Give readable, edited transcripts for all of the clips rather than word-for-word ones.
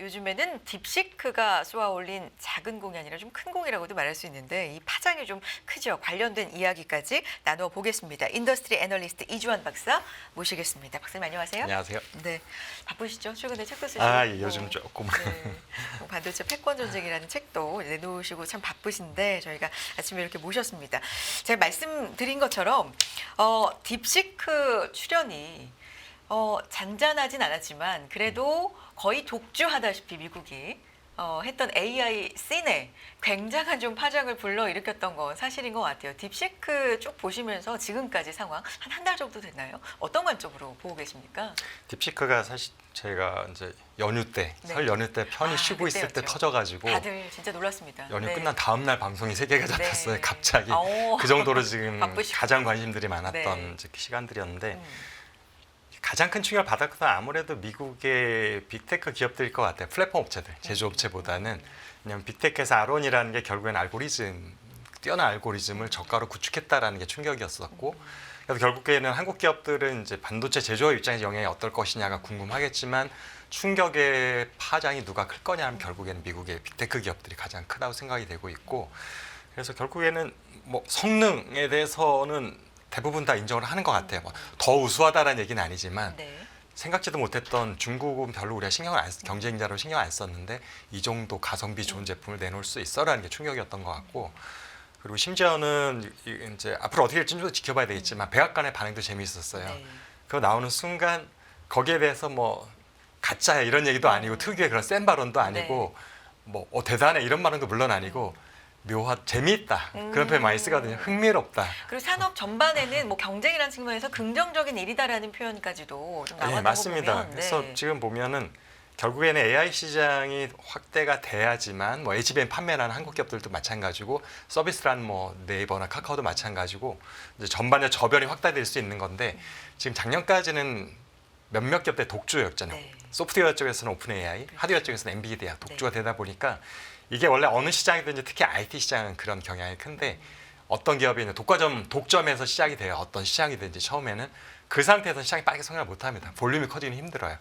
요즘에는 딥시크가 쏘아올린 작은 공이 아니라 좀 큰 공이라고도 말할 수 있는데 이 파장이 좀 크죠. 관련된 이야기까지 나누어 보겠습니다. 인더스트리 애널리스트 이주환 박사 모시겠습니다. 박사님 안녕하세요. 안녕하세요. 네, 바쁘시죠? 최근에 책도 쓰시고. 예, 요즘 조금. 네, 뭐 반도체 패권 전쟁이라는 책도 내놓으시고 참 바쁘신데 저희가 아침에 이렇게 모셨습니다. 제가 말씀드린 것처럼 딥시크 출연이 잔잔하진 않았지만 그래도 거의 독주하다시피 미국이 했던 AI 씬에 굉장한 좀 파장을 불러일으켰던 건 사실인 것 같아요. 딥시크 쭉 보시면서 지금까지 상황 한 달 정도 됐나요? 어떤 관점으로 보고 계십니까? 딥시크가 사실 제가 이제 연휴 때, 네. 설 연휴 때 편히 쉬고 있을 때 그때였죠. 터져가지고 다들 진짜 놀랐습니다. 연휴 네. 끝난 다음 날 방송이 3개가 잡혔어요. 네. 갑자기. 오. 그 정도로 지금 바쁘시고. 가장 관심들이 많았던 네. 이제 시간들이었는데 음. 가장 큰 충격을 받았던 건 아무래도 미국의 빅테크 기업들일 것 같아요. 플랫폼 업체들, 제조업체보다는. 왜냐하면 빅테크에서 아론이라는 게 결국엔 뛰어난 알고리즘을 저가로 구축했다라는 게 충격이었었고, 그래서 결국에는 한국 기업들은 이제 반도체 제조업 입장에서 영향이 어떨 것이냐가 궁금하겠지만 충격의 파장이 누가 클 거냐 하면 결국에는 미국의 빅테크 기업들이 가장 크다고 생각이 되고 있고, 그래서 결국에는 뭐 성능에 대해서는 대부분 다 인정을 하는 것 같아요. 더 우수하다라는 얘기는 아니지만 네. 생각지도 못했던 중국은 별로 우리가 경쟁자로 신경 안 썼는데 이 정도 가성비 좋은 제품을 내놓을 수 있어라는 게 충격이었던 것 같고, 그리고 심지어는 이제 앞으로 어떻게 될지 좀 지켜봐야 되겠지만 백악관의 반응도 재미있었어요. 네. 그거 나오는 순간 거기에 대해서 뭐 가짜야 이런 얘기도 아니고 특유의 그런 센 발언도 아니고 뭐 대단해 이런 발언도 물론 아니고 재미있다 그런 표현 많이 쓰거든요. 흥미롭다. 그리고 산업 전반에는 뭐 경쟁이라는 측면에서 긍정적인 일이다라는 표현까지도 좀 나왔던 네, 맞습니다. 거 보면 그래서 지금 보면은 결국에는 AI 시장이 확대가 돼야지만 뭐 HBM 판매라는 한국 기업들도 마찬가지고 서비스라는 뭐 네이버나 카카오도 마찬가지고 이제 전반의 저변이 확대될 수 있는 건데 지금 작년까지는 몇몇 기업들 독주였잖아요. 네. 소프트웨어 쪽에서는 오픈 AI, 하드웨어 쪽에서는 엔비디아 독주가 되다 보니까 이게 원래 어느 시장이든지 특히 IT 시장은 그런 경향이 큰데 어떤 기업이 독점에서 시작이 돼요. 어떤 시장이든지 처음에는 그 상태에서 시장이 빠르게 성장을 못합니다. 볼륨이 커지기는 힘들어요.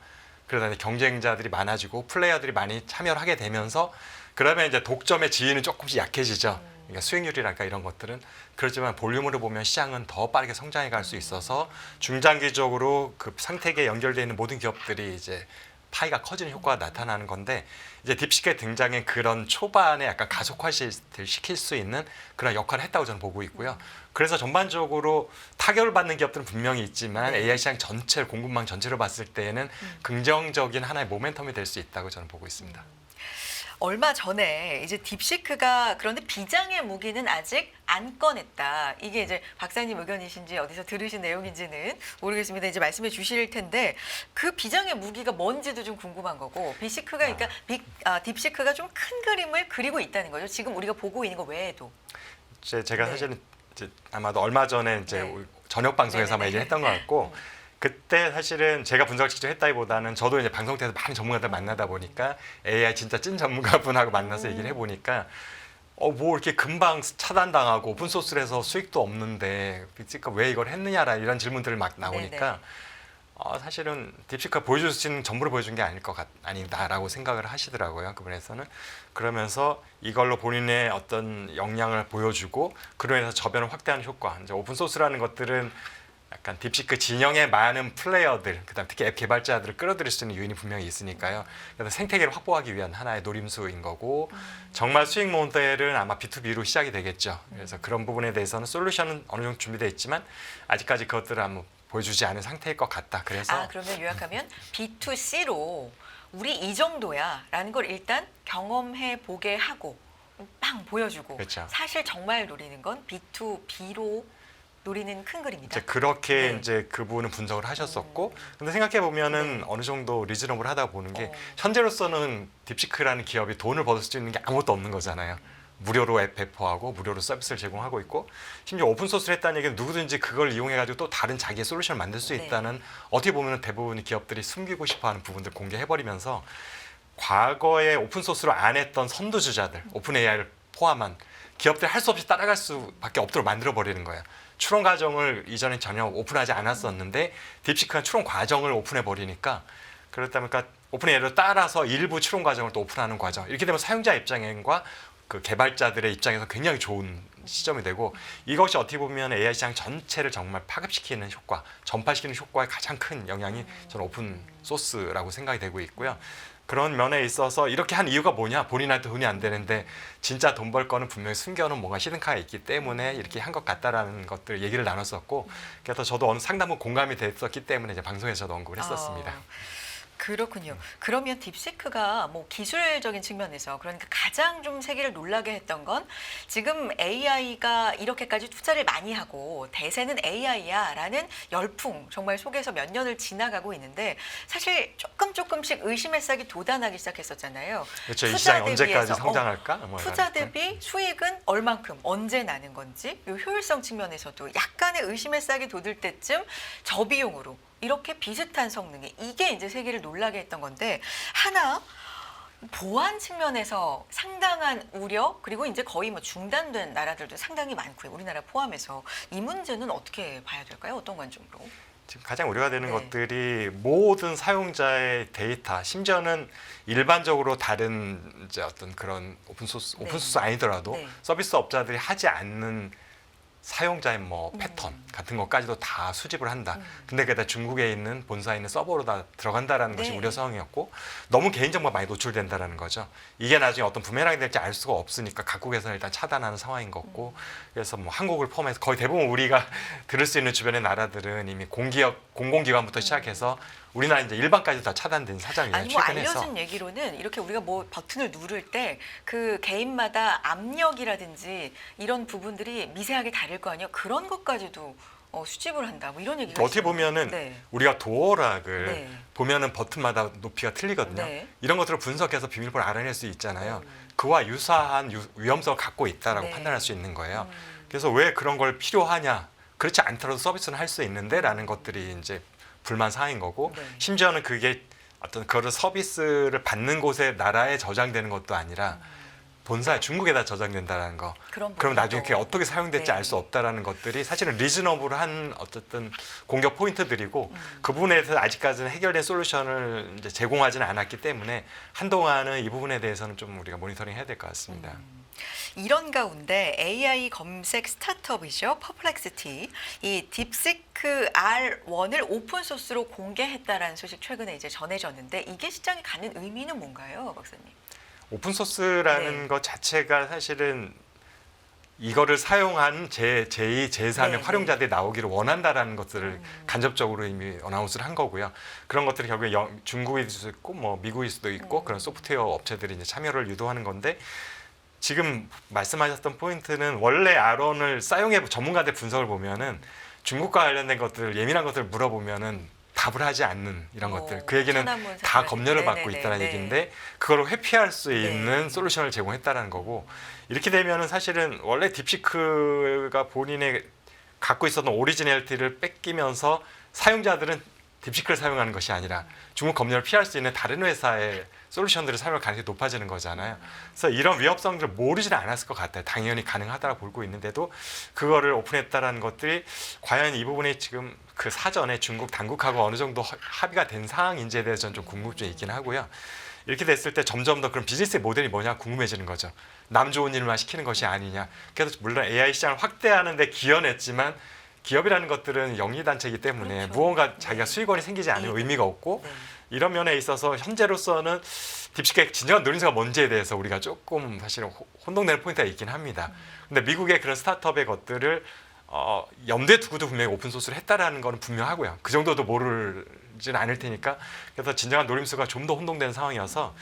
그러다 이제 경쟁자들이 많아지고 플레이어들이 많이 참여를 하게 되면서 그러면 이제 독점의 지위는 조금씩 약해지죠. 그러니까 수익률이랄까 이런 것들은 그렇지만 볼륨으로 보면 시장은 더 빠르게 성장해 갈 수 있어서 중장기적으로 그 생태계에 연결되어 있는 모든 기업들이 이제 파이가 커지는 효과가 나타나는 건데 이제 딥시크의 등장에 그런 초반에 약간 가속화를 시킬 수 있는 그런 역할을 했다고 저는 보고 있고요. 그래서 전반적으로 타격을 받는 기업들은 분명히 있지만 AI 시장 전체를 공급망 전체로 봤을 때에는 긍정적인 하나의 모멘텀이 될 수 있다고 저는 보고 있습니다. 얼마 전에 이제 딥시크가 그런데 비장의 무기는 아직 안 꺼냈다. 이게 이제 박사님 의견이신지 어디서 들으신 내용인지는 모르겠습니다. 이제 말씀해 주실 텐데 그 비장의 무기가 뭔지도 좀 궁금한 거고 딥시크가 딥시크가 좀 큰 그림을 그리고 있다는 거죠. 지금 우리가 보고 있는 거 외에도. 제가 사실은 이제 아마도 얼마 전에 이제 저녁 방송에서 아마 얘기를 했던 것 같고 그때 사실은 제가 분석을 직접 했다기보다는 저도 이제 방송국에서 많은 전문가들 만나다 보니까 AI 진짜 찐 전문가분하고 만나서 얘기를 해보니까 뭐 이렇게 금방 차단당하고 오픈소스를 해서 수익도 없는데 딥시크가 왜 이걸 했느냐라 이런 질문들을 막 나오니까 사실은 딥시크가 보여줄 수 있는 전부를 보여준 게 아니다라고 생각을 하시더라고요. 그분에서는. 그러면서 이걸로 본인의 어떤 역량을 보여주고 그로 인해서 저변을 확대하는 효과. 이제 오픈소스라는 것들은 약간 딥시크 진영의 많은 플레이어들, 그다음 특히 앱 개발자들을 끌어들일 수 있는 요인이 분명히 있으니까요. 그래서 생태계를 확보하기 위한 하나의 노림수인 거고 정말 수익 모델은 아마 B2B로 시작이 되겠죠. 그래서 그런 부분에 대해서는 솔루션은 어느 정도 준비되어 있지만 아직까지 그것들을 한번 보여주지 않은 상태일 것 같다. 그래서 그러면 요약하면 B2C로 우리 이 정도야라는 걸 일단 경험해 보게 하고 빵 보여주고 그렇죠. 사실 정말 노리는 건 B2B로 노리는 큰 그림이다. 이제 그렇게 이제 그 부분은 분석을 하셨었고, 근데 생각해 보면은 어느 정도 리즈너블 하다 보는 게 현재로서는 딥시크라는 기업이 돈을 벌을 수 있는 게 아무것도 없는 거잖아요. 무료로 앱 배포하고 무료로 서비스를 제공하고 있고 심지어 오픈소스를 했다는 얘기는 누구든지 그걸 이용해가지고 또 다른 자기의 솔루션을 만들 수 있다는 어떻게 보면 대부분의 기업들이 숨기고 싶어하는 부분들 공개해버리면서 과거에 오픈소스로 안 했던 선두주자들 오픈 AI를 포함한 기업들이 할 수 없이 따라갈 수밖에 없도록 만들어버리는 거예요. 추론 과정을 이전에 전혀 오픈하지 않았었는데 딥시크가 추론 과정을 오픈해버리니까 그렇다 보니까 오픈 AI를 따라서 일부 추론 과정을 또 오픈하는 과정. 이렇게 되면 사용자 입장과 그 개발자들의 입장에서 굉장히 좋은 시점이 되고 이것이 어떻게 보면 AI 시장 전체를 정말 파급시키는 효과, 전파시키는 효과에 가장 큰 영향이 저는 오픈 소스라고 생각이 되고 있고요. 그런 면에 있어서 이렇게 한 이유가 뭐냐? 본인한테 돈이 안 되는데 진짜 돈 벌 거는 분명히 숨겨놓은 뭔가 히든카가 있기 때문에 이렇게 한 것 같다라는 것들 얘기를 나눴었고 그래서 저도 어느 상당 부분 공감이 됐었기 때문에 이제 방송에서 저도 언급을 했었습니다. 그렇군요. 그러면 딥시크가 뭐 기술적인 측면에서 그러니까 가장 좀 세계를 놀라게 했던 건 지금 AI가 이렇게까지 투자를 많이 하고 대세는 AI야라는 열풍 정말 속에서 몇 년을 지나가고 있는데 사실 조금씩 의심의 싹이 돋아나기 시작했었잖아요. 그렇죠. 이 투자 시장이 언제까지 대비해서, 성장할까? 뭐 투자 이런. 대비 수익은 얼만큼 언제 나는 건지 이 효율성 측면에서도 약간의 의심의 싹이 돋을 때쯤 저비용으로 이렇게 비슷한 성능에 이게 이제 세계를 놀라게 했던 건데 하나 보안 측면에서 상당한 우려 그리고 이제 거의 뭐 중단된 나라들도 상당히 많고요. 우리나라 포함해서 이 문제는 어떻게 봐야 될까요? 어떤 관점으로? 지금 가장 우려가 되는 네. 것들이 모든 사용자의 데이터, 심지어는 일반적으로 다른 이제 어떤 그런 오픈소스 아니더라도 네. 서비스 업자들이 하지 않는 사용자의 뭐 패턴 같은 것까지도 다 수집을 한다. 근데 그게 다 중국에 있는 본사에 있는 서버로 다 들어간다라는 것이 네. 우려 사항이었고 너무 개인정보가 많이 노출된다라는 거죠. 이게 나중에 어떤 부메랑이 될지 알 수가 없으니까 각국에서는 일단 차단하는 상황인 거고 그래서 뭐 한국을 포함해서 거의 대부분 우리가 들을 수 있는 주변의 나라들은 이미 공공기관부터 시작해서 우리나라 이제 일반까지 다 차단된 사정이에요. 아니 뭐 최근에서. 알려진 얘기로는 이렇게 우리가 뭐 버튼을 누를 때 그 개인마다 압력이라든지 이런 부분들이 미세하게 다를 거 아니에요. 그런 것까지도 수집을 한다. 뭐 이런 얘기가 어떻게 있어요. 보면은 네. 우리가 도어락을 네. 보면은 버튼마다 높이가 틀리거든요. 네. 이런 것들을 분석해서 비밀번호 알아낼 수 있잖아요. 그와 유사한 위험성을 갖고 있다라고 네. 판단할 수 있는 거예요. 그래서 왜 그런 걸 필요하냐? 그렇지 않더라도 서비스는 할 수 있는데라는 것들이 이제 불만 사항인 거고 네. 심지어는 그게 어떤 그런 서비스를 받는 곳에 나라에 저장되는 것도 아니라 본사에 중국에다 저장된다는 거. 그런 그럼 나중에 부분도. 그게 어떻게 사용될지 네. 알 수 없다라는 것들이 사실은 리즈너블한 어쨌든 공격 포인트들이고 그 부분에 대해서 아직까지는 해결된 솔루션을 이제 제공하지는 않았기 때문에 한동안은 이 부분에 대해서는 좀 우리가 모니터링 해야 될 것 같습니다. 이런 가운데 AI 검색 스타트업이죠. 퍼플렉시티. 이 딥시크 R1을 오픈 소스로 공개했다라는 소식 최근에 이제 전해졌는데 이게 시장에 가는 의미는 뭔가요, 박사님? 오픈 소스라는 네. 것 자체가 사실은 이거를 사용한 제2, 제3의 네, 활용자들이 나오기를 원한다라는 것들을 간접적으로 이미 어나운스를 한 거고요. 그런 것들이 결국에 중국일 수도 있고 뭐 미국일 수도 있고 그런 소프트웨어 업체들이 이제 참여를 유도하는 건데 지금 말씀하셨던 포인트는 원래 아론을 사용해 전문가들 분석을 보면은 중국과 관련된 것들 예민한 것들을 물어보면은 답을 하지 않는 이런 것들. 그 얘기는 천안문 다 사건이- 검열을 받고 네네네, 있다는 네. 얘기인데 그걸 회피할 수 있는 네. 솔루션을 제공했다는 거고 이렇게 되면은 사실은 원래 딥시크가 본인의 갖고 있었던 오리지널티를 뺏기면서 사용자들은 딥시크를 사용하는 것이 아니라 중국 검열을 피할 수 있는 다른 회사의 솔루션들을 사용할 가능성이 높아지는 거잖아요. 그래서 이런 위협성들을 모르지는 않았을 것 같아요. 당연히 가능하다고 보고 있는데도 그거를 오픈했다라는 것들이 과연 이 부분이 지금 그 사전에 중국 당국하고 어느 정도 합의가 된 상황인지에 대해서 저는 좀 궁금증이 있긴 하고요. 이렇게 됐을 때 점점 더 그럼 비즈니스 모델이 뭐냐 궁금해지는 거죠. 남 좋은 일만 시키는 것이 아니냐. 그래서 물론 AI 시장을 확대하는 데 기여했지만 기업이라는 것들은 영리단체이기 때문에 그렇죠. 무언가 자기가 네. 수익원이 생기지 않으면 네. 의미가 없고 네. 이런 면에 있어서 현재로서는 딥시크의 진정한 노림수가 뭔지에 대해서 우리가 조금 사실은 혼동되는 포인트가 있긴 합니다. 근데 미국의 그런 스타트업의 것들을 염두에 두고도 분명히 오픈소스를 했다라는 건 분명하고요. 그 정도도 모르지는 않을 테니까 그래서 진정한 노림수가 좀 더 혼동된 상황이어서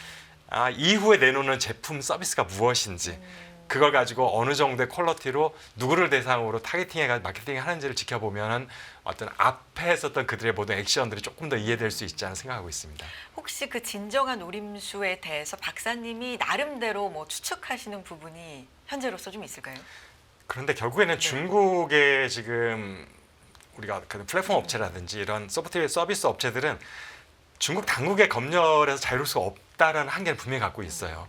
이후에 내놓는 제품 서비스가 무엇인지 그걸 가지고 어느 정도의 퀄리티로 누구를 대상으로 타겟팅해가 마케팅을 하는지를 지켜보면 어떤 앞에 했었던 그들의 모든 액션들이 조금 더 이해될 수 있지 않나 생각하고 있습니다. 혹시 그 진정한 노림수에 대해서 박사님이 나름대로 뭐 추측하시는 부분이 현재로서 좀 있을까요? 그런데 결국에는 네. 중국의 지금 우리가 그 플랫폼 업체라든지 이런 소프트웨어 서비스 업체들은 중국 당국의 검열에서 자유로울 수가 없다라는 한계를 분명히 갖고 있어요.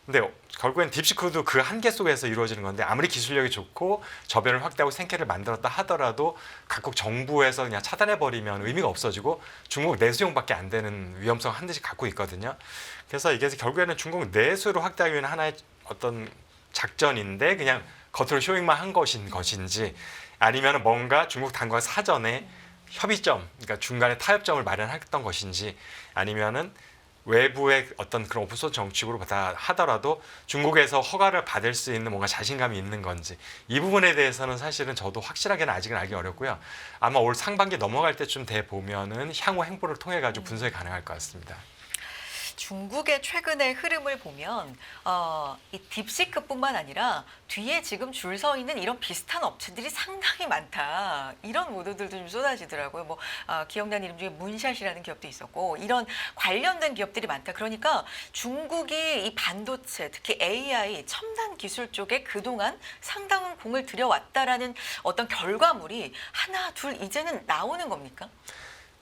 근데 결국엔 딥시크도 그 한계 속에서 이루어지는 건데 아무리 기술력이 좋고 저변을 확대하고 생태를 만들었다 하더라도 각국 정부에서 그냥 차단해버리면 의미가 없어지고 중국 내수용밖에 안 되는 위험성 한 대씩 갖고 있거든요. 그래서 이게 결국에는 중국 내수를 확대하기 위한 하나의 어떤 작전인데 그냥 겉으로 쇼잉만 한 것인지 아니면 뭔가 중국 당국과 사전에 협의점, 그러니까 중간에 타협점을 마련했던 것인지 아니면은 외부의 어떤 그런 오픈소스 정책으로 다 하더라도 중국에서 허가를 받을 수 있는 뭔가 자신감이 있는 건지 이 부분에 대해서는 사실은 저도 확실하게는 아직은 알기 어렵고요. 아마 올 상반기 넘어갈 때쯤 돼 보면은 향후 행보를 통해 가지고 분석이 가능할 것 같습니다. 중국의 최근의 흐름을 보면 이 딥시크뿐만 아니라 뒤에 지금 줄 서 있는 이런 비슷한 업체들이 상당히 많다. 이런 보도들도 좀 쏟아지더라고요. 뭐 기억나는 이름 중에 문샷이라는 기업도 있었고 이런 관련된 기업들이 많다. 그러니까 중국이 이 반도체, 특히 AI, 첨단 기술 쪽에 그동안 상당한 공을 들여왔다라는 어떤 결과물이 하나, 둘 이제는 나오는 겁니까?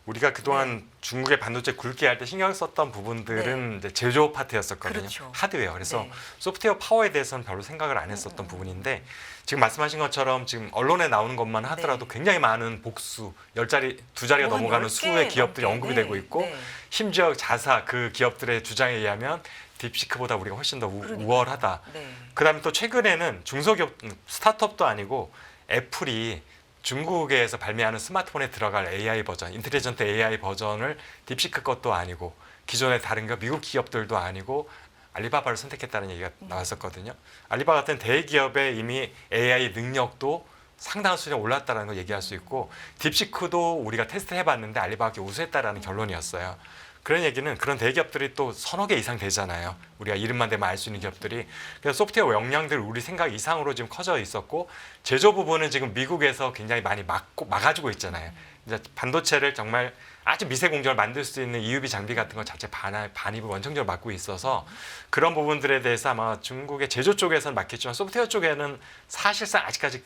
우리가 그동안 중국의 반도체 굵게 할 때 신경 썼던 부분들은 이제 제조업 파트였었거든요. 그렇죠. 하드웨어. 그래서 네. 소프트웨어 파워에 대해서는 별로 생각을 안 했었던 부분인데 지금 말씀하신 것처럼 지금 언론에 나오는 것만 하더라도 네. 굉장히 많은 복수, 10자리, 2자리가 뭐 넘어가는 10개 수의 기업들이 넘게. 언급이 네. 되고 있고 네. 심지어 자사 그 기업들의 주장에 의하면 딥시크보다 우리가 훨씬 더 그러니까요. 우월하다. 네. 그다음에 또 최근에는 중소기업, 스타트업도 아니고 애플이 중국에서 발매하는 스마트폰에 들어갈 AI 버전, 인텔리전트 AI 버전을 딥시크 것도 아니고 기존의 다른 미국 기업들도 아니고 알리바바를 선택했다는 얘기가 나왔었거든요. 알리바바 같은 대기업의 이미 AI 능력도 상당한 수준에 올랐다는 걸 얘기할 수 있고 딥시크도 우리가 테스트 해봤는데 알리바바가 우수했다라는 결론이었어요. 그런 얘기는 그런 대기업들이 또 서너 개 이상 되잖아요. 우리가 이름만 대면 알 수 있는 기업들이. 그래서 소프트웨어 역량들 우리 생각 이상으로 지금 커져 있었고 제조 부분은 지금 미국에서 굉장히 많이 막아주고 있잖아요. 이제 반도체를 정말 아주 미세 공정을 만들 수 있는 EUV 장비 같은 것 자체 반입을 원천적으로 막고 있어서 그런 부분들에 대해서 아마 중국의 제조 쪽에서는 막혔지만 소프트웨어 쪽에는 사실상 아직까지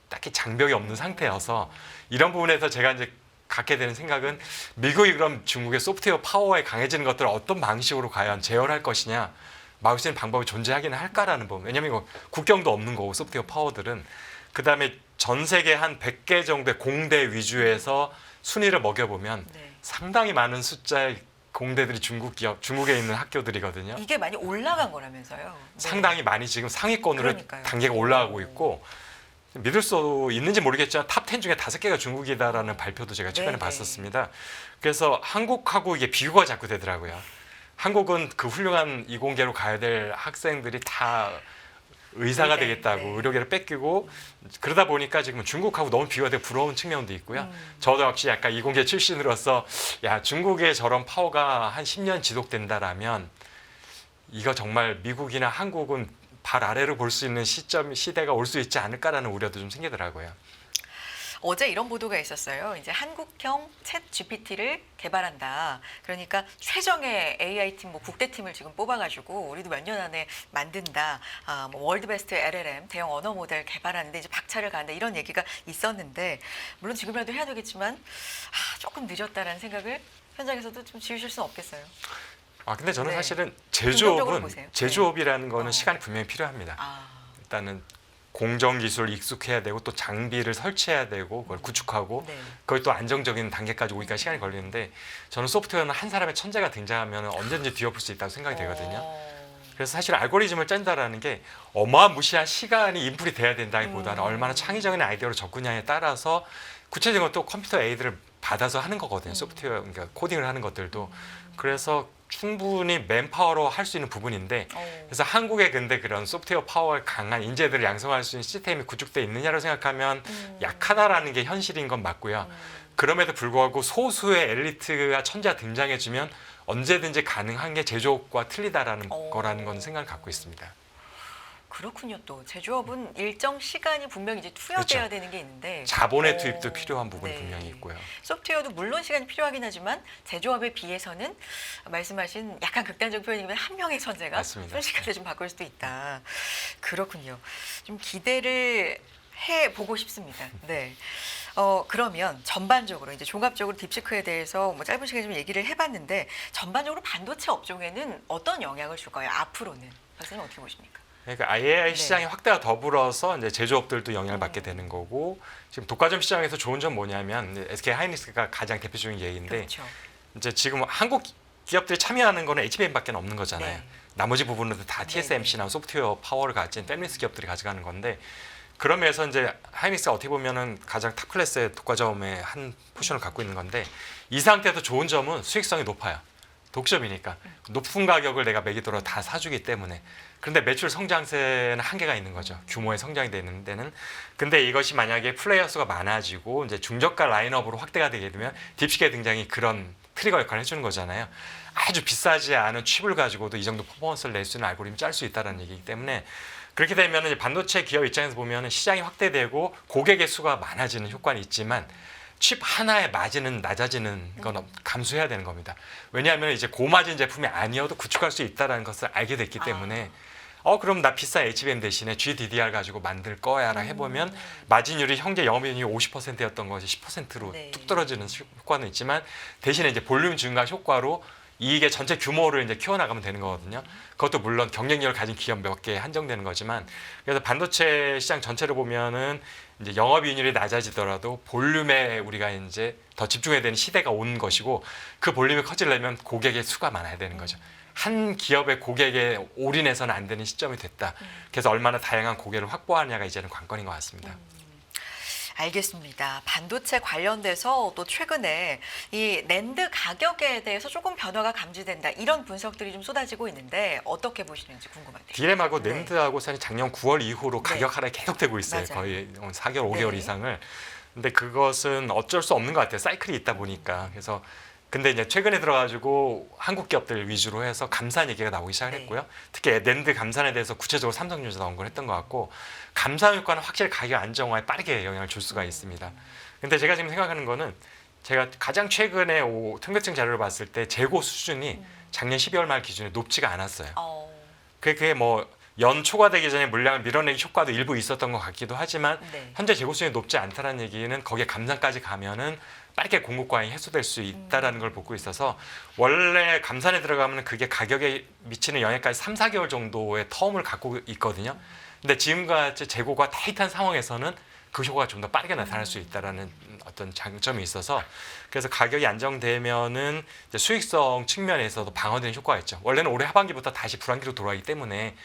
딱히 장벽이 없는 상태여서 이런 부분에서 제가 이제 갖게 되는 생각은 미국이 그럼 중국의 소프트웨어 파워에 강해지는 것들을 어떤 방식으로 과연 제어할 것이냐 막을 수 있는 방법이 존재하기는 할까라는 부분. 왜냐하면 이거 국경도 없는 거고 소프트웨어 파워들은. 그다음에 전 세계 한 100개 정도의 공대 위주에서 순위를 먹여보면 네. 상당히 많은 숫자의 공대들이 중국에 있는 학교들이거든요. 이게 많이 올라간 거라면서요. 네. 상당히 많이 지금 상위권으로 그러니까요. 단계가 올라가고 있고 믿을 수 있는지 모르겠지만 탑 10 중에 5개가 중국이다라는 발표도 제가 최근에 네네. 봤었습니다. 그래서 한국하고 이게 비교가 자꾸 되더라고요. 한국은 그 훌륭한 이공계로 가야 될 학생들이 다 의사가 네, 되겠다고 네. 의료계를 뺏기고 그러다 보니까 지금 중국하고 너무 비교가 되고 부러운 측면도 있고요. 저도 역시 약간 이공계 출신으로서 야 중국의 저런 파워가 한 10년 지속된다라면 이거 정말 미국이나 한국은 발 아래로 볼 수 있는 시대가 올 수 있지 않을까라는 우려도 좀 생기더라고요. 어제 이런 보도가 있었어요. 이제 한국형 챗 GPT를 개발한다. 그러니까 최정의 AI 팀, 뭐 국대팀을 지금 뽑아가지고 우리도 몇 년 안에 만든다. 뭐 월드 베스트 LLM 대형 언어 모델 개발하는데 이제 박차를 가는다 이런 얘기가 있었는데 물론 지금이라도 해야 되겠지만 조금 늦었다라는 생각을 현장에서도 좀 지우실 수는 없겠어요. 근데 저는 네. 사실은 긍정적으로 보세요. 제조업이라는 거는 어. 시간이 분명히 필요합니다. 아, 일단은 공정 기술 익숙해야 되고 또 장비를 설치해야 되고 그걸 구축하고 네. 그걸 또 안정적인 단계까지 오기까지 시간이 걸리는데 저는 소프트웨어는 한 사람의 천재가 등장하면 언제든지 뒤엎을 수 있다고 생각이 되거든요. 그래서 사실 알고리즘을 짠다라는 게 어마무시한 시간이 인풋이 돼야 된다기보다는 얼마나 창의적인 아이디어로 접근하냐에 따라서 구체적으로 또 컴퓨터 에이드를 받아서 하는 거거든요. 소프트웨어 그러니까 코딩을 하는 것들도. 그래서 충분히 맨파워로 할 수 있는 부분인데 그래서 한국에 근데 그런 소프트웨어 파워가 강한 인재들을 양성할 수 있는 시스템이 구축돼 있느냐고 생각하면 약하다라는 게 현실인 건 맞고요. 그럼에도 불구하고 소수의 엘리트가 천재가 등장해주면 언제든지 가능한 게 제조업과 틀리다라는 거라는 건 생각을 갖고 있습니다. 그렇군요. 또 제조업은 일정 시간이 분명히 이제 투여돼야 그렇죠. 되는 게 있는데 자본의 투입도 필요한 부분이 네. 분명히 있고요. 소프트웨어도 물론 시간이 필요하긴 하지만 제조업에 비해서는 말씀하신 약간 극단적 표현이면 한 명의 천재가 맞습니다. 순식간에 좀 바꿀 수도 있다. 그렇군요. 좀 기대를 해보고 싶습니다. 네. 그러면 전반적으로 이제 종합적으로 딥시크에 대해서 뭐 짧은 시간에 좀 얘기를 해봤는데 전반적으로 반도체 업종에는 어떤 영향을 줄까요? 앞으로는? 박사님 어떻게 보십니까? 그러니까 AI 네. 시장의 확대와 더불어서 이제 제조업들도 영향을 받게 되는 거고 지금 독과점 시장에서 좋은 점 뭐냐면 이제 SK 하이닉스가 가장 대표적인 예인데 그렇죠. 이제 지금 한국 기업들이 참여하는 거는 HBM밖에 없는 거잖아요. 네. 나머지 부분은 다 TSMC나 소프트웨어 파워를 가진 팹리스 기업들이 가져가는 건데 그러면서 이제 하이닉스가 어떻게 보면은 가장 탑 클래스의 독과점의 한 포션을 갖고 있는 건데 이 상태에서 좋은 점은 수익성이 높아요. 독점이니까 높은 가격을 내가 매기도록 다 사주기 때문에 그런데 매출 성장세는 한계가 있는 거죠. 규모의 성장이 되는 데는. 근데 이것이 만약에 플레이어 수가 많아지고 이제 중저가 라인업으로 확대가 되게 되면 딥시크의 등장이 그런 트리거 역할을 해주는 거잖아요. 아주 비싸지 않은 칩을 가지고도 이 정도 퍼포먼스를 낼 수 있는 알고리즘을 짤 수 있다는 얘기이기 때문에 그렇게 되면 이제 반도체 기업 입장에서 보면 시장이 확대되고 고객의 수가 많아지는 효과는 있지만 칩 하나의 마진은 낮아지는 건 감수해야 되는 겁니다. 왜냐하면 이제 고마진 제품이 아니어도 구축할 수 있다는 것을 알게 됐기 때문에 그럼 나 비싼 HBM 대신에 GDDR 가지고 만들 거야라고 해보면 마진율이 현재 영업이익률이 50%였던 것이 10%로 네. 뚝 떨어지는 효과는 있지만 대신에 이제 볼륨 증가 효과로 이익의 전체 규모를 이제 키워나가면 되는 거거든요. 그것도 물론 경쟁력을 가진 기업 몇 개에 한정되는 거지만 그래서 반도체 시장 전체를 보면은 이제 영업이익률이 낮아지더라도 볼륨에 우리가 이제 더 집중해야 되는 시대가 온 것이고 그 볼륨이 커지려면 고객의 수가 많아야 되는 거죠. 한 기업의 고객에 올인해서는 안 되는 시점이 됐다. 그래서 얼마나 다양한 고객을 확보하느냐가 이제는 관건인 것 같습니다. 알겠습니다. 반도체 관련돼서 또 최근에 이 낸드 가격에 대해서 조금 변화가 감지된다. 이런 분석들이 좀 쏟아지고 있는데 어떻게 보시는지 궁금하네요. 디램하고 네. 낸드하고 사실 작년 9월 이후로 네. 가격 하락이 계속되고 있어요. 맞아요. 거의 4개월, 5개월 네. 이상을. 근데 그것은 어쩔 수 없는 것 같아요. 사이클이 있다 보니까. 그래서 근데 이제 최근에 들어가지고 한국 기업들 위주로 해서 감산 얘기가 나오기 시작을 네. 했고요. 특히 낸드 감산에 대해서 구체적으로 삼성전자 나온 걸 했던 것 같고 감산 효과는 확실히 가격 안정화에 빠르게 영향을 줄 수가 있습니다. 근데 제가 지금 생각하는 거는 제가 가장 최근에 통계청 자료를 봤을 때 재고 수준이 작년 12월 말 기준에 높지가 않았어요. 그게 뭐 연초가 되기 전에 물량을 밀어내기 효과도 일부 있었던 것 같기도 하지만 네. 현재 재고 수준이 높지 않다는 얘기는 거기에 감산까지 가면은 빠르게 공급 과잉이 해소될 수 있다라는 걸 보고 있어서 원래 감산에 들어가면 그게 가격에 미치는 영향까지 3, 4개월 정도의 텀을 갖고 있거든요. 근데 지금같이 재고가 타이트한 상황에서는 그 효과가 좀 더 빠르게 나타날 수 있다라는 어떤 장점이 있어서 그래서 가격이 안정되면은 이제 수익성 측면에서도 방어되는 효과가 있죠. 원래는 올해 하반기부터 다시 불안기로 돌아가기 때문에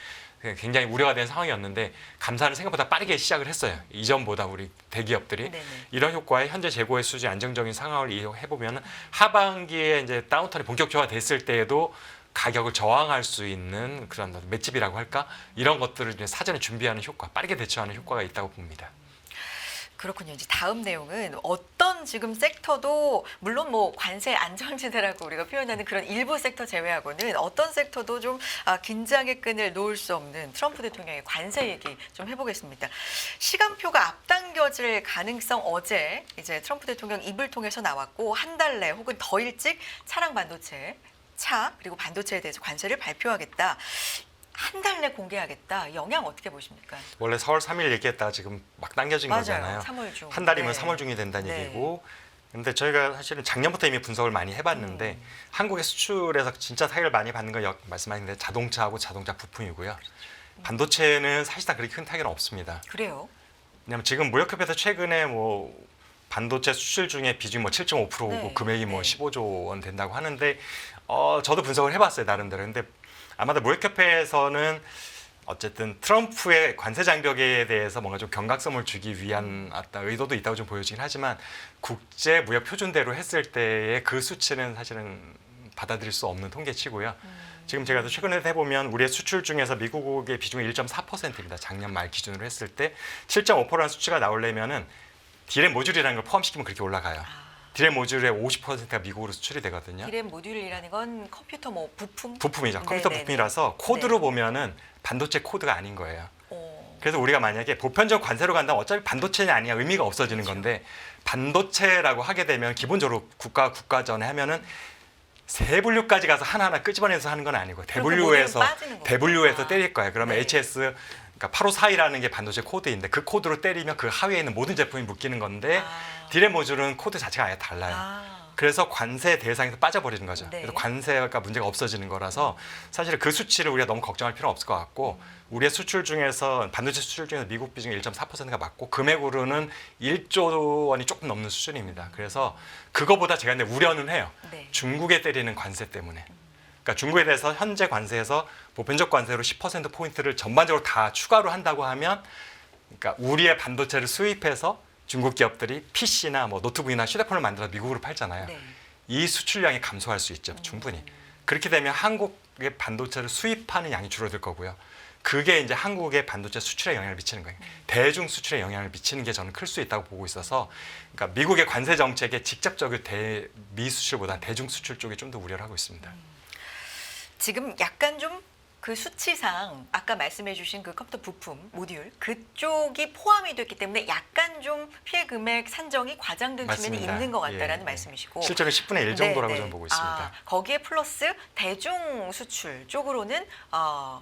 굉장히 우려가 되는 상황이었는데 감산을 생각보다 빠르게 시작을 했어요. 이전보다 우리 대기업들이 네네. 이런 효과에 현재 재고의 수준 안정적인 상황을 이용해 보면은 하반기에 이제 다운턴이 본격적화 됐을 때에도 가격을 저항할 수 있는 그런 맷집이라고 할까 이런 것들을 이제 사전에 준비하는 효과, 빠르게 대처하는 효과가 있다고 봅니다. 그렇군요. 이제 다음 내용은 어떤 지금 섹터도 물론 뭐 관세 안정지대라고 우리가 표현하는 그런 일부 섹터 제외하고는 어떤 섹터도 좀 긴장의 끈을 놓을 수 없는 트럼프 대통령의 관세 얘기 좀 해보겠습니다. 시간표가 앞당겨질 가능성 어제 이제 트럼프 대통령 입을 통해서 나왔고 한 달 내 혹은 더 일찍 차량 반도체, 차 그리고 반도체에 대해서 관세를 발표하겠다. 한 달 내 공개하겠다. 영향 어떻게 보십니까? 원래 4월 3일 얘기했다가 지금 막 당겨진 맞아요. 거잖아요. 3월 중. 한 달이면 네. 3월 중이 된다는 네. 얘기고 근데 저희가 사실은 작년부터 이미 분석을 많이 해봤는데 한국의 수출에서 진짜 타격을 많이 받는 거 말씀하셨는데 자동차하고 자동차 부품이고요. 반도체는 사실상 그렇게 큰 타격은 없습니다. 그래요? 왜냐하면 지금 무역협회에서 최근에 뭐 반도체 수출 중에 비중이 뭐 7.5%고 네. 금액이 뭐 네. 15조 원 된다고 하는데 저도 분석을 해봤어요 나름대로. 근데 아마도 무역협회에서는 어쨌든 트럼프의 관세 장벽에 대해서 뭔가 좀 경각심을 주기 위한 어떤 의도도 있다고 좀 보여지긴 하지만 국제 무역 표준대로 했을 때의 그 수치는 사실은 받아들일 수 없는 통계치고요. 지금 제가 최근에 해보면 우리의 수출 중에서 미국의 비중이 1.4%입니다. 작년 말 기준으로 했을 때 7.5%라는 수치가 나오려면은 디램 모듈이라는 걸 포함시키면 그렇게 올라가요. 디램 모듈의 50%가 미국으로 수출이 되거든요. 디램 모듈이라는 건 컴퓨터 뭐 부품이죠. 컴퓨터 네네네. 부품이라서 코드로 네. 보면은 반도체 코드가 아닌 거예요. 어, 그래서 우리가 만약에 보편적 관세로 간다면 어차피 반도체는 아니야 의미가 없어지는 그렇죠. 건데 반도체라고 하게 되면 기본적으로 국가전에 하면은 세 분류까지 가서 하나하나 끄집어내서 하는 건 아니고 대분류에서 모듈은 빠지는 거구나. 대분류에서 때릴 거예요. 그러면 네. HS 그러니까 8542라는 게 반도체 코드인데 그 코드로 때리면 그 하위에 있는 모든 제품이 묶이는 건데 디램 모듈은 코드 자체가 아예 달라요. 그래서 관세 대상에서 빠져버리는 거죠. 네. 그래서 관세가 문제가 없어지는 거라서 사실 그 수치를 우리가 너무 걱정할 필요는 없을 것 같고 우리의 수출 중에서 반도체 수출 중에서 미국 비중이 1.4%가 맞고 금액으로는 1조 원이 조금 넘는 수준입니다. 그래서 그거보다 제가 근데 우려는 해요. 네. 중국에 때리는 관세 때문에. 그러니까 중국에 대해서 현재 관세에서 보편적 관세로 10% 포인트를 전반적으로 다 추가로 한다고 하면 그러니까 우리의 반도체를 수입해서 중국 기업들이 PC나 뭐 노트북이나 휴대폰을 만들어서 미국으로 팔잖아요. 네. 이 수출량이 감소할 수 있죠. 충분히. 그렇게 되면 한국의 반도체를 수입하는 양이 줄어들 거고요. 그게 이제 한국의 반도체 수출에 영향을 미치는 거예요. 대중 수출에 영향을 미치는 게 저는 클 수 있다고 보고 있어서 그러니까 미국의 관세 정책에 직접적인 대미 수출보다 대중 수출 쪽에 좀 더 우려를 하고 있습니다. 지금 약간 좀 그 수치상 아까 말씀해주신 그 컴퓨터 부품 모듈 그쪽이 포함이 됐기 때문에 약간 좀 피해 금액 산정이 과장된 측면이 맞습니다. 있는 것 같다라는 예, 말씀이시고 실제로 10분의 1 정도라고 네, 저는 보고 있습니다. 아, 거기에 플러스 대중 수출 쪽으로는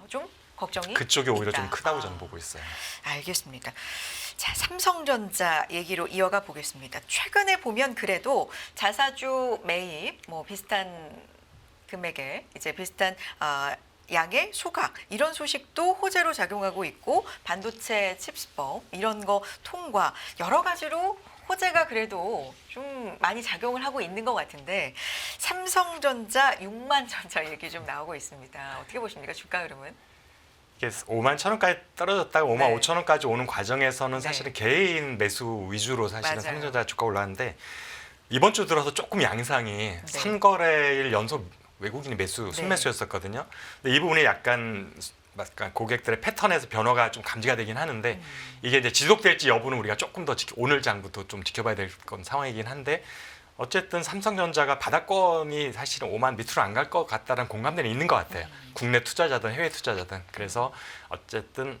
좀 걱정이 그쪽이 오히려 있다. 좀 크다고 저는 보고 있어요. 알겠습니다. 자, 삼성전자 얘기로 이어가 보겠습니다. 최근에 보면 그래도 자사주 매입 뭐 비슷한 금액에 이제 비슷한 양의 소각 이런 소식도 호재로 작용하고 있고 반도체 칩스법 이런 거 통과 여러 가지로 호재가 그래도 좀 많이 작용을 하고 있는 것 같은데 삼성전자 6만 전자 얘기 좀 나오고 있습니다. 어떻게 보십니까? 주가 흐름은? 이게 5만 1,000원까지 떨어졌다가 5만 네. 5천원까지 오는 과정에서는 네. 사실은 개인 매수 위주로 사실은 맞아요. 삼성전자 주가 올랐는데 이번 주 들어서 조금 양상이 네. 3거래일 연속 외국인이 매수 네. 순매수였었거든요. 근데 이 부분이 약간 고객들의 패턴에서 변화가 좀 감지가 되긴 하는데 이게 이제 지속될지 여부는 우리가 조금 더 오늘 장부터 좀 지켜봐야 될 건 상황이긴 한데 어쨌든 삼성전자가 바닥권이 사실은 5만 밑으로 안 갈 것 같다는 공감대는 있는 것 같아요. 국내 투자자든 해외 투자자든. 그래서 어쨌든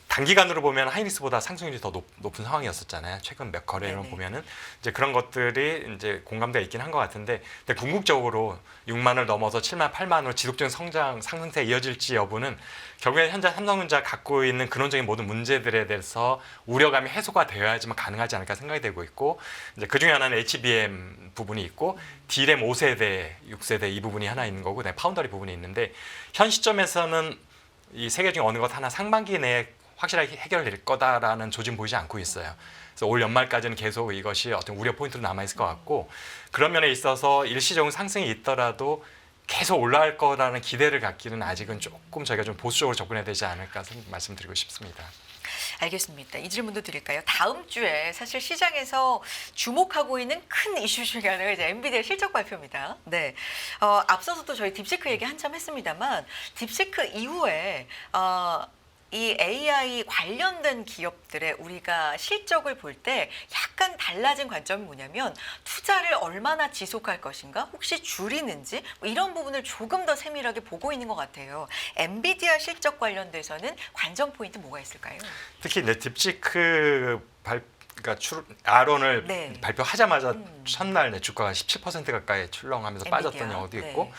단기간으로 보면 하이닉스보다 상승률이 더 높은 상황이었었잖아요. 최근 몇 거래를 네네. 보면은 이제 그런 것들이 이제 공감대가 있긴 한 것 같은데, 근데 궁극적으로 6만을 넘어서 7만, 8만으로 지속적인 성장 상승세 이어질지 여부는 결국엔 현재 삼성전자 갖고 있는 근원적인 모든 문제들에 대해서 우려감이 해소가 되어야지만 가능하지 않을까 생각이 되고 있고, 이제 그 중에 하나는 HBM 부분이 있고 DRAM 5세대, 6세대 이 부분이 하나 있는 거고, 파운더리 부분이 있는데 현 시점에서는 이 세 개 중에 어느 것 하나 상반기 내에 확실하게 해결될 거다라는 조짐 보이지 않고 있어요. 그래서 올 연말까지는 계속 이것이 어떤 우려 포인트로 남아 있을 것 같고, 그런 면에 있어서 일시적인 상승이 있더라도 계속 올라갈 거라는 기대를 갖기는 아직은 조금 저희가 좀 보수적으로 접근해야 되지 않을까 말씀드리고 싶습니다. 알겠습니다. 이 질문도 드릴까요? 다음 주에 사실 시장에서 주목하고 있는 큰 이슈 중에 하나가 이제 엔비디아 실적 발표입니다. 네, 앞서서도 저희 딥시크 얘기 한참 했습니다만 딥시크 이후에 이 AI 관련된 기업들의 우리가 실적을 볼 때 약간 달라진 관점이 뭐냐면 투자를 얼마나 지속할 것인가, 혹시 줄이는지 뭐 이런 부분을 조금 더 세밀하게 보고 있는 것 같아요. 엔비디아 실적 관련돼서는 관전 포인트 뭐가 있을까요? 특히 이제 딥시크 그러니까 아론을 네. 발표하자마자 첫날 내 주가가 17% 가까이 출렁하면서 엔비디아. 빠졌던 경우도 있고, 네.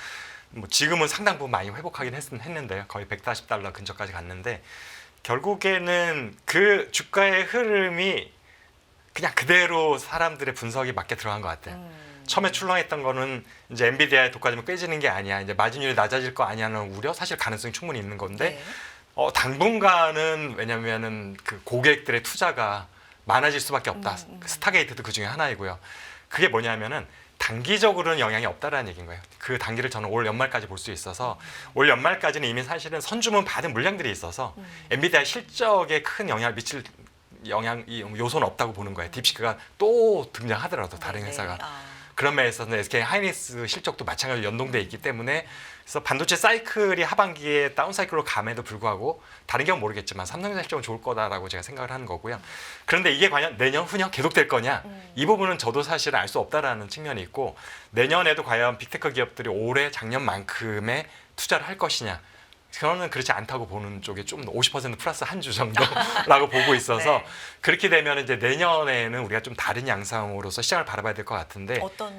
뭐 지금은 상당 부분 많이 회복하긴 했는데요. 거의 $140 근처까지 갔는데, 결국에는 그 주가의 흐름이 그냥 그대로 사람들의 분석이 맞게 들어간 것 같아요. 처음에 출렁했던 거는 이제 엔비디아의 독과점이 깨지는 게 아니야, 이제 마진율이 낮아질 거 아니냐는 우려, 사실 가능성이 충분히 있는 건데, 네. 당분간은 왜냐면은 그 고객들의 투자가 많아질 수밖에 없다. 스타게이트도 그 중에 하나이고요. 그게 뭐냐면은 단기적으로는 영향이 없다라는 얘기인 거예요. 그 단기를 저는 올 연말까지 볼 수 있어서, 올 연말까지는 이미 사실은 선주문 받은 물량들이 있어서 엔비디아 실적에 큰 영향을 미칠 요소는 없다고 보는 거예요. 딥시크가 또 등장하더라도 다른 네네. 회사가. 그런 면에서는 SK 하이닉스 실적도 마찬가지로 연동돼 있기 때문에, 그래서 반도체 사이클이 하반기에 다운 사이클로 감에도 불구하고 다른 경우는 모르겠지만 삼성전자 실적은 좋을 거다라고 제가 생각을 하는 거고요. 그런데 이게 과연 내년, 후년 계속될 거냐? 이 부분은 저도 사실 알 수 없다라는 측면이 있고, 내년에도 과연 빅테크 기업들이 올해 작년만큼의 투자를 할 것이냐? 저는 그렇지 않다고 보는 쪽에 좀 50% 플러스 한 주 정도라고 보고 있어서, 네. 그렇게 되면 이제 내년에는 우리가 좀 다른 양상으로서 시장을 바라봐야 될 것 같은데, 어떤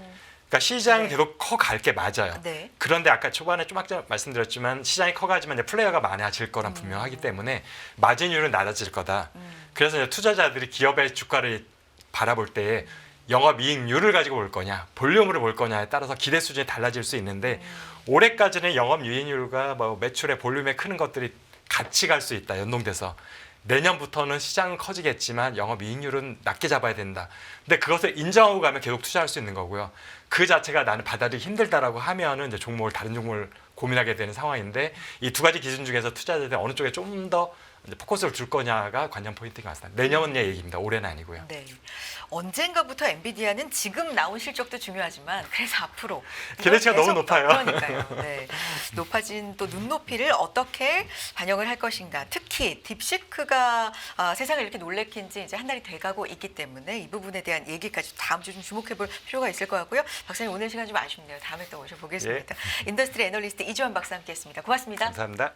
그러니까 시장이 네. 계속 커갈 게 맞아요. 네. 그런데 아까 초반에 좀 아까 말씀드렸지만 시장이 커가지만 이제 플레이어가 많아질 거란 분명하기 때문에 마진율은 낮아질 거다. 그래서 이제 투자자들이 기업의 주가를 바라볼 때 영업이익률을 가지고 볼 거냐, 볼륨으로 볼 거냐에 따라서 기대 수준이 달라질 수 있는데 올해까지는 영업이익률과 뭐 매출의 볼륨에 크는 것들이 같이 갈 수 있다, 연동돼서. 내년부터는 시장은 커지겠지만 영업이익률은 낮게 잡아야 된다. 근데 그것을 인정하고 가면 계속 투자할 수 있는 거고요. 그 자체가 나는 받아들이기 힘들다라고 하면은 이제 종목을 다른 종목을 고민하게 되는 상황인데 이 두 가지 기준 중에서 투자자들이 어느 쪽에 좀 더 포커스를 둘 거냐가 관전 포인트가 맞습니다. 내년의 얘기입니다. 올해는 아니고요. 네. 언젠가부터 엔비디아는 지금 나온 실적도 중요하지만 그래서 앞으로 기대치가 이걸 너무 계속 높아요. 그러니까요. 네. 높아진 또 눈높이를 어떻게 반영을 할 것인가. 특히 딥시크가 세상을 이렇게 놀래킨 지 이제 한 달이 돼가고 있기 때문에 이 부분에 대한 얘기까지 다음 주 좀 주목해볼 필요가 있을 것 같고요. 박사님 오늘 시간 좀 아쉽네요. 다음에 또 모셔보겠습니다. 인더스트리 애널리스트 이주환 박사 함께했습니다. 고맙습니다. 감사합니다.